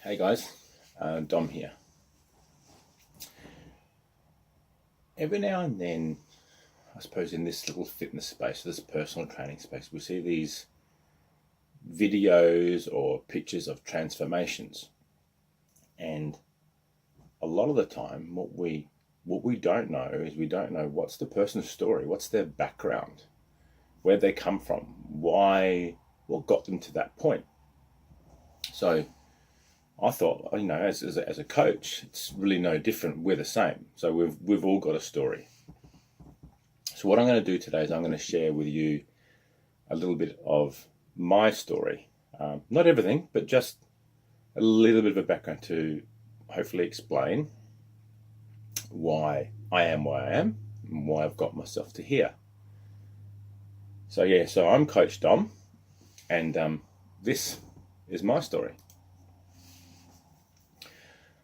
Hey guys, Dom here. Every now and then, I suppose in this little fitness space, this personal training space, we see these videos or pictures of transformations. And a lot of the time, what we don't know is we don't know what's the person's story, what's their background, where they come from, why, what got them to that point. So I thought, as a coach, it's really no different. We're the same. So we've all got a story. So what I'm going to do today is I'm going to share with you a little bit of my story. Not everything, but just a little bit of a background to hopefully explain why I am where I am and why I've got myself to here. So I'm Coach Dom, and this is my story.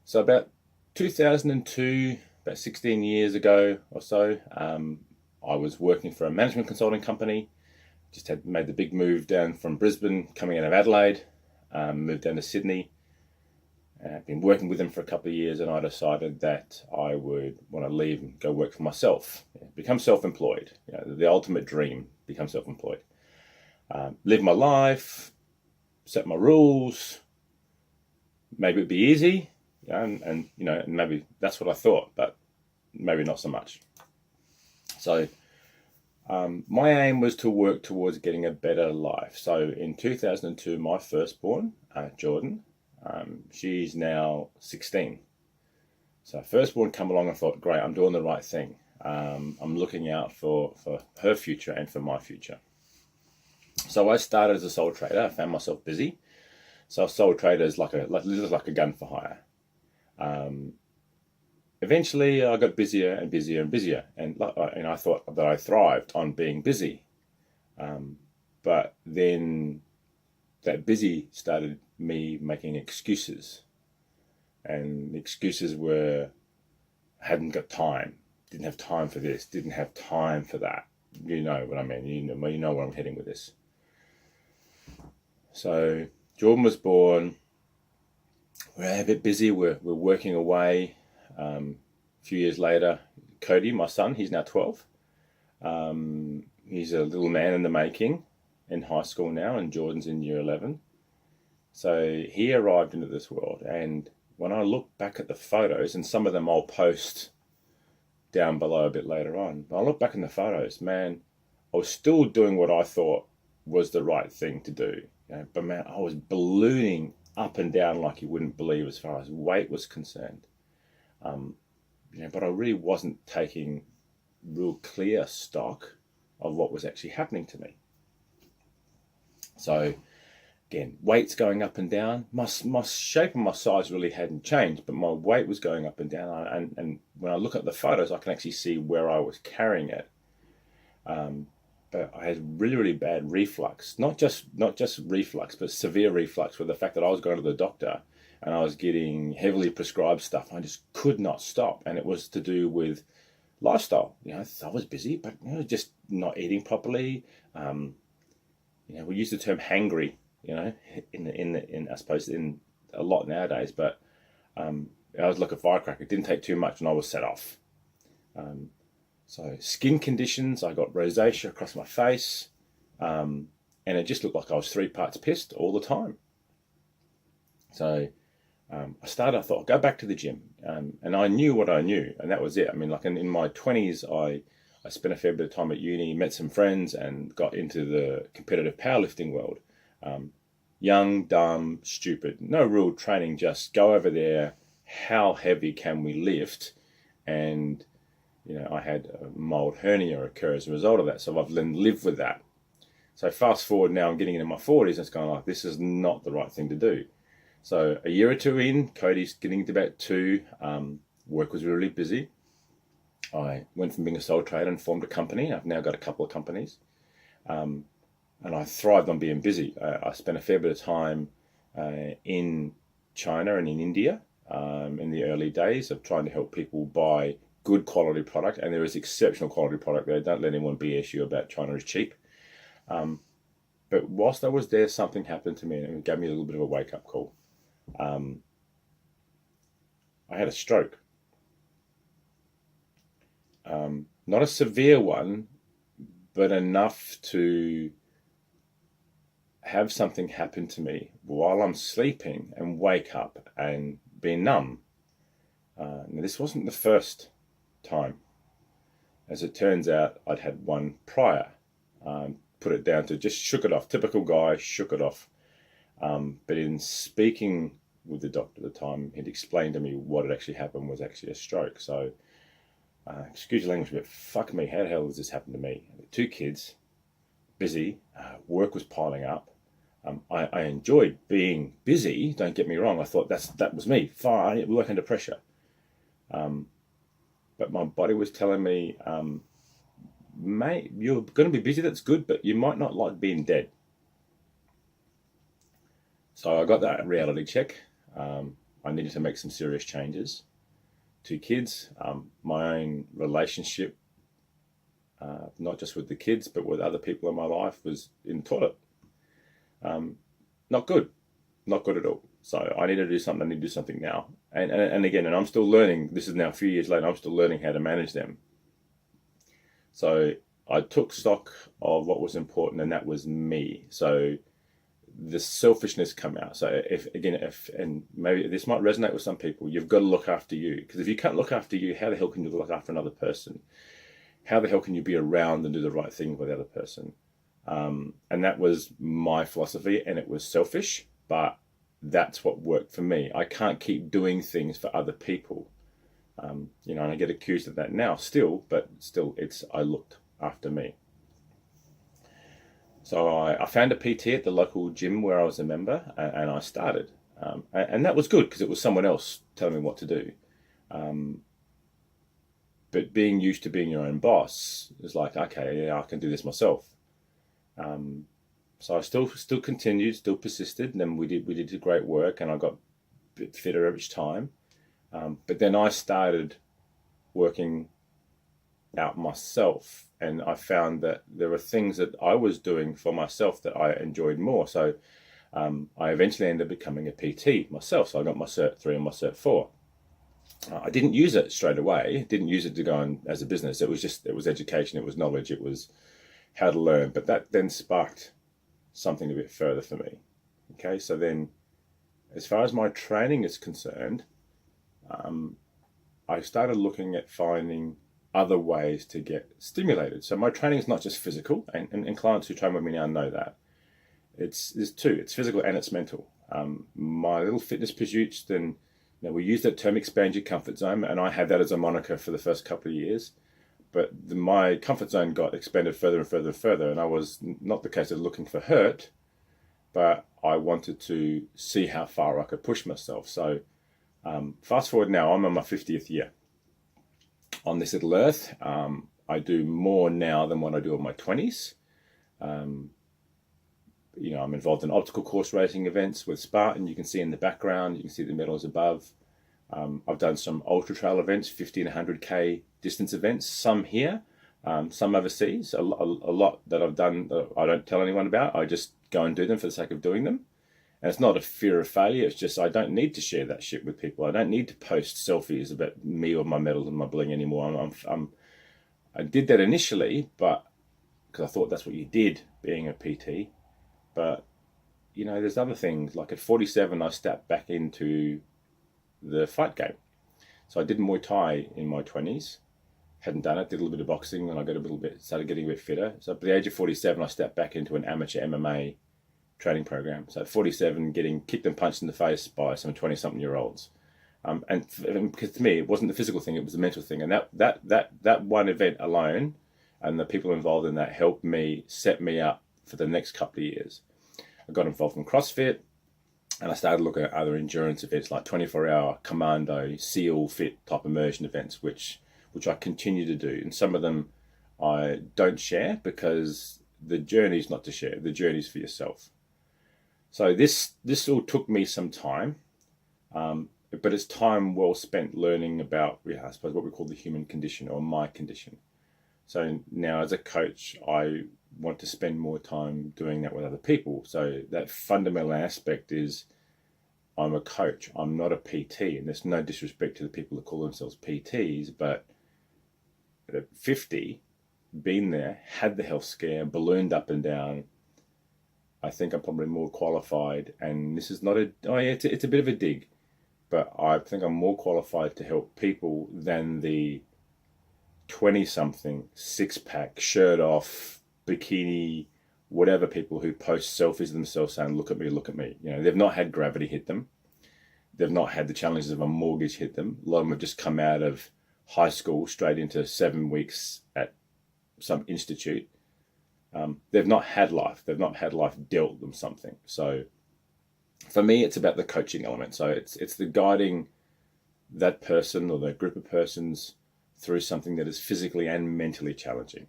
So about 2002, about 16 years ago or so, I was working for a management consulting company. Just had made the big move down from Brisbane, coming out of Adelaide, moved down to Sydney. I've been working with them for a couple of years, and I decided that I would want to leave and go work for myself, become self-employed. The ultimate dream: become self-employed, live my life, set my rules. Maybe it'd be easy. And maybe that's what I thought, but maybe not so much. So my aim was to work towards getting a better life. So in 2002, my firstborn, Jordan, she's now 16. So firstborn come along and thought, great, I'm doing the right thing. I'm looking out for her future and for my future. So I started as a sole trader. I found myself busy. So a sole trader is like a gun for hire. Eventually, I got busier and busier and busier, and I thought that I thrived on being busy. But then that busy started me making excuses, and the excuses were hadn't got time, didn't have time for this, didn't have time for that. You know what I mean? You know where I'm heading with this. So Jordan was born. We're a bit busy. We're working away. A few years later, Cody, my son, he's now 12. He's a little man in the making, in high school now, and Jordan's in year 11. So he arrived into this world, and when I look back at the photos, and some of them I'll post down below a bit later on, but I look back in the photos, man, I was still doing what I thought was the right thing to do. But man, I was ballooning up and down like you wouldn't believe as far as weight was concerned. But I really wasn't taking real clear stock of what was actually happening to me. So again, weight's going up and down. My shape and my size really hadn't changed, but my weight was going up and down. And when I look at the photos, I can actually see where I was carrying it. But I had really, really bad reflux. Not just reflux, but severe reflux, with the fact that I was going to the doctor and I was getting heavily prescribed stuff. I just could not stop. And it was to do with lifestyle. I was busy, but just not eating properly. We use the term hangry, in I suppose in a lot nowadays, but I was like a firecracker. It didn't take too much and I was set off. So skin conditions, I got rosacea across my face, and it just looked like I was 3 parts pissed all the time. So I thought, I'll go back to the gym, and I knew what I knew, and that was it. I mean, like in my 20s, I spent a fair bit of time at uni, met some friends, and got into the competitive powerlifting world. Young, dumb, stupid, no real training, just go over there, how heavy can we lift? And I had a mild hernia occur as a result of that. So I've lived with that. So fast forward now, I'm getting into my 40s, and it's going like, this is not the right thing to do. So a year or two in, Cody's getting to about 2. Work was really busy. I went from being a sole trader and formed a company. I've now got a couple of companies. And I thrived on being busy. I spent a fair bit of time in China and in India in the early days of trying to help people buy good quality product, and there is exceptional quality product there. Don't let anyone BS you about China is cheap. But whilst I was there, something happened to me, and it gave me a little bit of a wake-up call. I had a stroke. Not a severe one, but enough to have something happen to me while I'm sleeping and wake up and be numb. Now this wasn't the first time. As it turns out, I'd had one prior. Put it down to just shook it off. Typical guy, shook it off. But in speaking with the doctor at the time, he'd explained to me what had actually happened was actually a stroke. So, excuse your language, but fuck me, how the hell has this happened to me? 2 kids, busy, work was piling up. I enjoyed being busy, don't get me wrong. I thought that was me, fine, we work under pressure. But my body was telling me, mate, you're going to be busy, that's good, but you might not like being dead. So I got that reality check. I needed to make some serious changes. 2 kids, my own relationship, not just with the kids, but with other people in my life, was in the toilet. Not good, not good at all. So I need to do something. I need to do something now. And again, and I'm still learning. This is now a few years later. I'm still learning how to manage them. So I took stock of what was important, and that was me. So the selfishness come out. So if and maybe this might resonate with some people, you've got to look after you, because if you can't look after you, how the hell can you look after another person? How the hell can you be around and do the right thing for the other person? And that was my philosophy, and it was selfish, but that's what worked for me. I can't keep doing things for other people. And I get accused of that now still, but still I looked after me. So I found a PT at the local gym where I was a member, and I started. And that was good because it was someone else telling me what to do. But being used to being your own boss is like, okay, yeah, I can do this myself. So I still continued, still persisted, and then we did great work, and I got a bit fitter each time. But then I started working out myself, and I found that there were things that I was doing for myself that I enjoyed more. So I eventually ended up becoming a PT myself. So I got my Cert 3 and my Cert 4. I didn't use it straight away. Didn't use it to go on as a business. It was education. It was knowledge. It was how to learn. But that then sparked something a bit further for me. Okay, so then as far as my training is concerned, I started looking at finding other ways to get stimulated. So my training is not just physical, and clients who train with me now know that. There's 2. It's physical and it's mental. My little fitness pursuits, then we use that term, expand your comfort zone, and I had that as a moniker for the first couple of years. But my comfort zone got expanded further and further and further, and I was not the case of looking for hurt, but I wanted to see how far I could push myself. So fast forward now, I'm on my 50th year on this little earth. I do more now than what I do in my 20s. I'm involved in obstacle course racing events with Spartan. You can see in the background, you can see the medals above. I've done some ultra trail events, 50 and 100k distance events, some here, some overseas. A lot that I've done that I don't tell anyone about. I just go and do them for the sake of doing them. And it's not a fear of failure. It's just I don't need to share that shit with people. I don't need to post selfies about me or my medals and my bling anymore. I did that initially, but because I thought that's what you did being a PT. But there's other things. Like at 47, I stepped back into the fight game. So I did Muay Thai in my 20s. Hadn't done it. Did a little bit of boxing, and I started getting a bit fitter. So at the age of 47, I stepped back into an amateur MMA training program. So at 47, getting kicked and punched in the face by some 20-something-year-olds. And because to me, it wasn't the physical thing; it was the mental thing. And that one event alone, and the people involved in that helped me set me up for the next couple of years. I got involved in CrossFit, and I started looking at other endurance events like 24-hour commando, SEAL fit type immersion events, which I continue to do. And some of them I don't share because the journey is not to share. The journey is for yourself. So this all took me some time, but it's time well spent learning about, I suppose, what we call the human condition or my condition. So now as a coach, I want to spend more time doing that with other people. So that fundamental aspect is I'm a coach. I'm not a PT, and there's no disrespect to the people that call themselves PTs, but at 50, been there, had the health scare, ballooned up and down. I think I'm probably more qualified, and this is not it's a bit of a dig, but I think I'm more qualified to help people than the 20-something, six-pack, shirt off, bikini, whatever people who post selfies of themselves saying, look at me, look at me. They've not had gravity hit them. They've not had the challenges of a mortgage hit them. A lot of them have just come out of high school straight into 7 weeks at some institute. They've not had life. They've not had life dealt them something. So for me, it's about the coaching element. So it's the guiding that person or the group of persons through something that is physically and mentally challenging.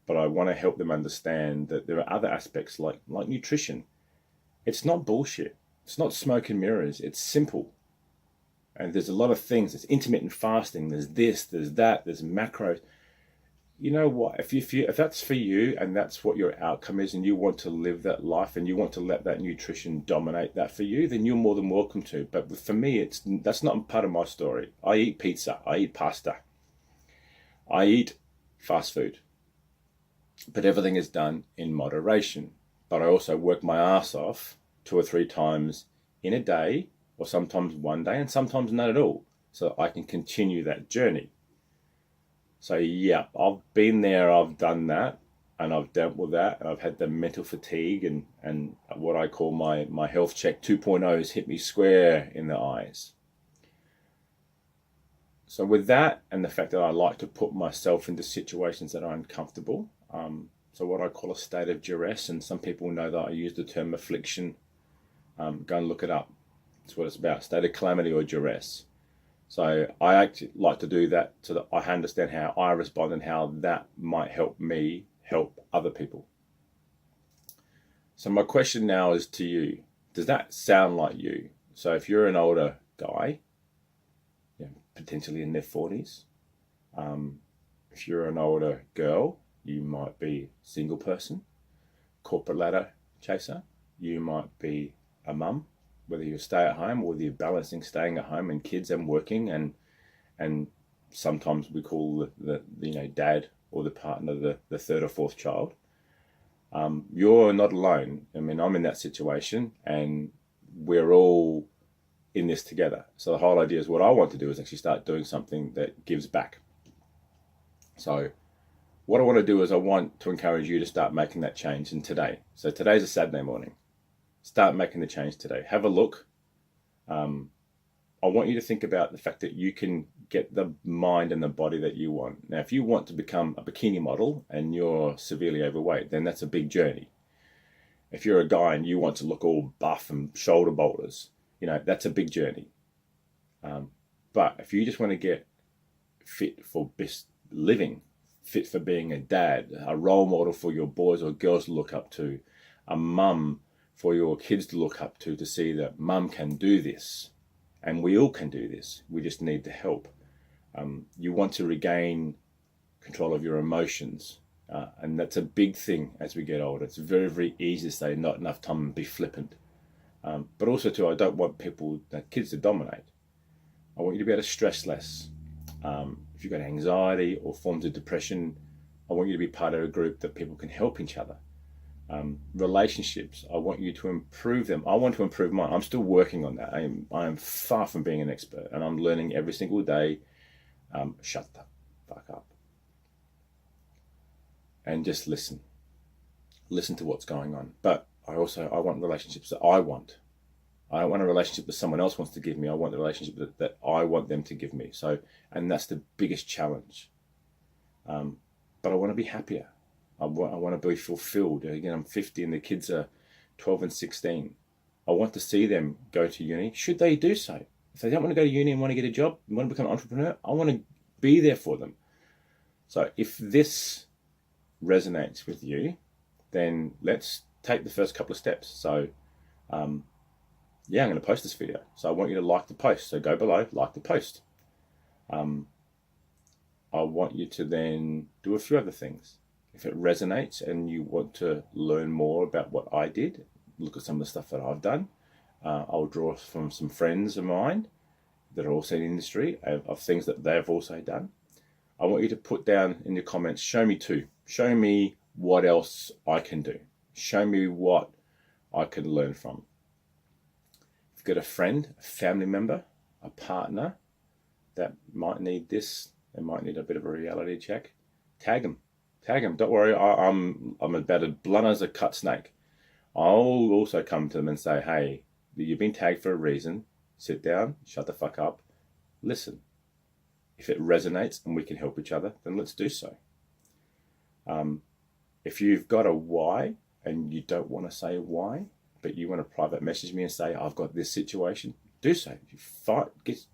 But I want to help them understand that there are other aspects like nutrition. It's not bullshit. It's not smoke and mirrors. It's simple. And there's a lot of things. There's intermittent fasting. There's this, there's that, there's macros. You know what? If that's for you and that's what your outcome is and you want to live that life and you want to let that nutrition dominate that for you, then you're more than welcome to. But for me, that's not part of my story. I eat pizza. I eat pasta. I eat fast food. But everything is done in moderation. But I also work my ass off 2 or 3 times in a day, or sometimes one day, and sometimes none at all, so I can continue that journey. So yeah, I've been there, I've done that, and I've dealt with that, and I've had the mental fatigue and what I call my health check 2.0s hit me square in the eyes. So with that, and the fact that I like to put myself into situations that are uncomfortable, so what I call a state of duress, and some people know that I use the term affliction. Go and look it up. That's what it's about, state of calamity or duress. So I actually like to do that so that I understand how I respond and how that might help me help other people. So my question now is to you. Does that sound like you? So if you're an older guy, potentially in their 40s, if you're an older girl, you might be a single person, corporate ladder chaser. You might be a mum, whether you stay at home or whether you're balancing staying at home and kids and working, and sometimes we call the dad or the partner the third or fourth child. You're not alone. I mean, I'm in that situation, and we're all in this together. So the whole idea is what I want to do is actually start doing something that gives back. So what I want to do is I want to encourage you to start making that change in today. So today's a Saturday morning. Start making the change today. Have a look. I want you to think about the fact that you can get the mind and the body that you want. Now, if you want to become a bikini model and you're severely overweight, then that's a big journey. If you're a guy and you want to look all buff and shoulder boulders, that's a big journey. But if you just want to get fit for best living, fit for being a dad, a role model for your boys or girls to look up to, a mum for your kids to look up to see that mum can do this, and we all can do this. We just need the help. You want to regain control of your emotions, and that's a big thing as we get older. It's very, very easy to say not enough time and be flippant. But also too, I don't want kids to dominate. I want you to be able to stress less. If you've got anxiety or forms of depression, I want you to be part of a group that people can help each other. Relationships, I want you to improve them. I want to improve mine. I'm still working on that. I am far from being an expert, and I'm learning every single day. Shut the fuck up and just listen to what's going on. But I want relationships that I want. I don't want a relationship that someone else wants to give me. I want the relationship that I want them to give me. So, and that's the biggest challenge. But I want to be happier. I want to be fulfilled. Again, I'm 50 and the kids are 12 and 16. I want to see them go to uni, should they do so. If they don't want to go to uni and want to get a job, want to become an entrepreneur, I want to be there for them. So if this resonates with you, then let's take the first couple of steps. So, I'm going to post this video. So I want you to like the post. So go below, like the post. I want you to then do a few other things. If it resonates and you want to learn more about what I did, look at some of the stuff that I've done, I'll draw from some friends of mine that are also in the industry of things that they've also done. I want you to put down in the comments, show me too. Show me what else I can do. Show me what I can learn from. If you've got a friend, a family member, a partner that might need this, they might need a bit of a reality check, tag them. Tag them. Don't worry, I'm about as blunt as a cut snake. I'll also come to them and say, hey, you've been tagged for a reason. Sit down, shut the fuck up, listen. If it resonates and we can help each other, then let's do so. If you've got a why and you don't want to say why, but you want to private message me and say, I've got this situation, do so.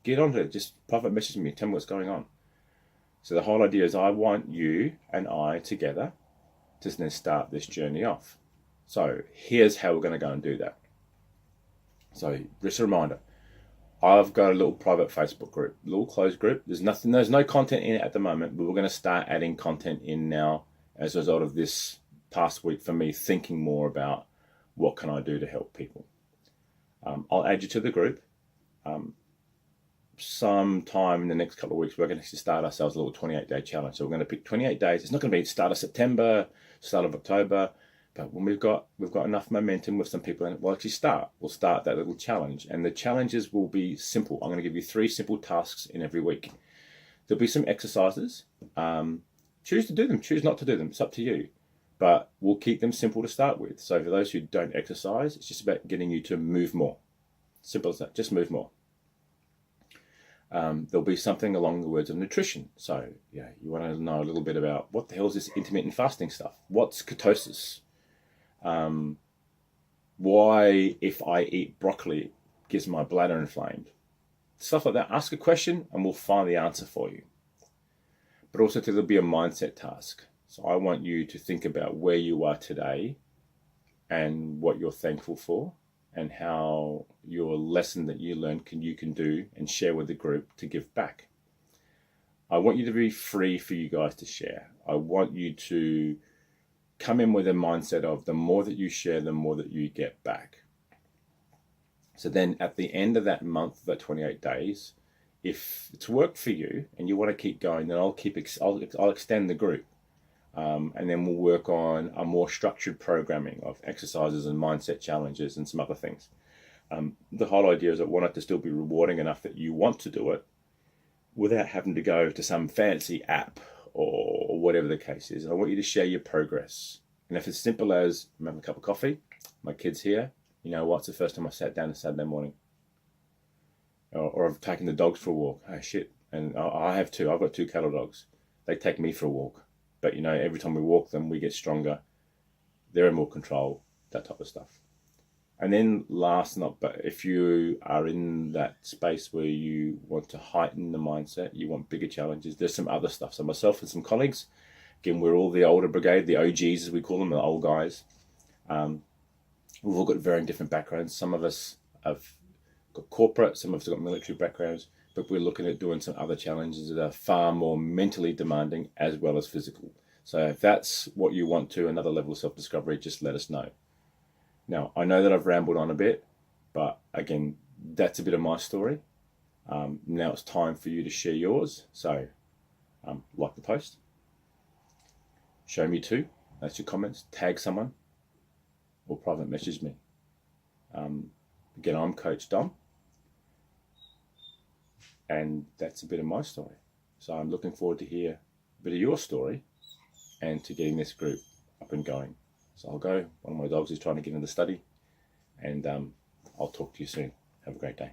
Get onto it. Just private message me. Tell me what's going on. So the whole idea is I want you and I together to then start this journey off. So here's how we're going to go and do that. So just a reminder, I've got a little private Facebook group, a little closed group. There's no content in it at the moment, but we're going to start adding content in now as a result of this past week for me thinking more about what can I do to help people. I'll add you to the group. Sometime in the next couple of weeks, we're going to start ourselves a little 28-day challenge. So we're going to pick 28 days. It's not going to be start of September, start of October, but when we've got enough momentum with some people, and we'll actually we'll start that little challenge. And the challenges will be simple. I'm going to give you 3 simple tasks in every week. There'll be some exercises. Choose to do them, choose not to do them. It's up to you. But we'll keep them simple to start with. So for those who don't exercise, it's just about getting you to move more. Simple as that, just move more. There'll be something along the words of nutrition. So you want to know a little bit about what the hell is this intermittent fasting stuff? What's ketosis? Why, if I eat broccoli, gets my bladder inflamed? Stuff like that. Ask a question and we'll find the answer for you. But also there'll be a mindset task. So I want you to think about where you are today and what you're thankful for and how your lesson that you learned you can do and share with the group to give back. I want you to be free for you guys to share. I want you to come in with a mindset of the more that you share, the more that you get back. So then at the end of that month, that 28 days, if it's worked for you and you want to keep going, then I'll extend the group. And then we'll work on a more structured programming of exercises and mindset challenges and some other things. The whole idea is I want it to still be rewarding enough that you want to do it without having to go to some fancy app or whatever the case is. I want you to share your progress. And if it's simple as I'm having a cup of coffee, my kid's here, you know what, it's the first time I sat down on Saturday morning. Or I've taken the dogs for a walk. Oh shit. And I have 2. I've got 2 cattle dogs. They take me for a walk. But every time we walk them, we get stronger. They're in more control, that type of stuff. And then but if you are in that space where you want to heighten the mindset, you want bigger challenges, there's some other stuff. So myself and some colleagues, again, we're all the older brigade, the OGs as we call them, the old guys. We've all got varying different backgrounds. Some of us have got corporate, some of us have got military backgrounds, but we're looking at doing some other challenges that are far more mentally demanding as well as physical. So if that's what you want to, another level of self-discovery, just let us know. Now, I know that I've rambled on a bit, but again, that's a bit of my story. Now it's time for you to share yours. So like the post, show me too, that's your comments, tag someone, or private message me. Again, I'm Coach Dom. And that's a bit of my story. So I'm looking forward to hear a bit of your story and to getting this group up and going. So I'll go. One of my dogs is trying to get in the study. And I'll talk to you soon. Have a great day.